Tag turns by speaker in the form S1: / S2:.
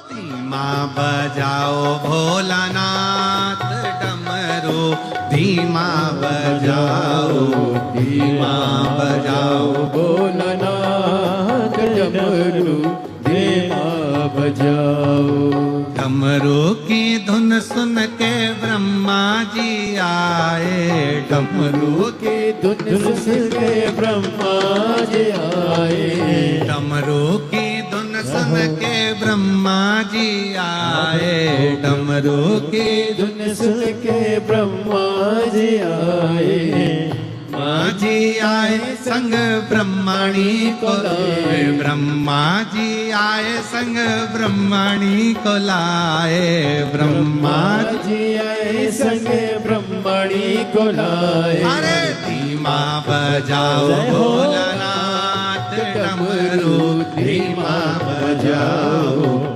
S1: धीमा बजाओ भोलानाथ डमरू, धीमा बजाओ, धीमा बजाओ
S2: भोलानाथ डमरू, धीमा बजाओ।
S1: डमरू की धुन सुन के ब्रह्मा जी आए, डमरू
S2: की धुन सुन के ब्रह्मा जी आए,
S1: डमरू की धुन सुन के ब्रह्मा जी आए, डमरू की
S2: धुन सुन के ब्रह्मा जी आए।
S1: ब्रह्मा जी आए संग ब्रह्मणी को लाए, ब्रह्मा जी आए संग ब्रह्मणी को लाए, ब्रह्मा
S2: जी आए संग ब्रह्मणी को लाए।
S1: अरे धीमा बजाओ भोलानाथ डमरू, धीमा बजाओ।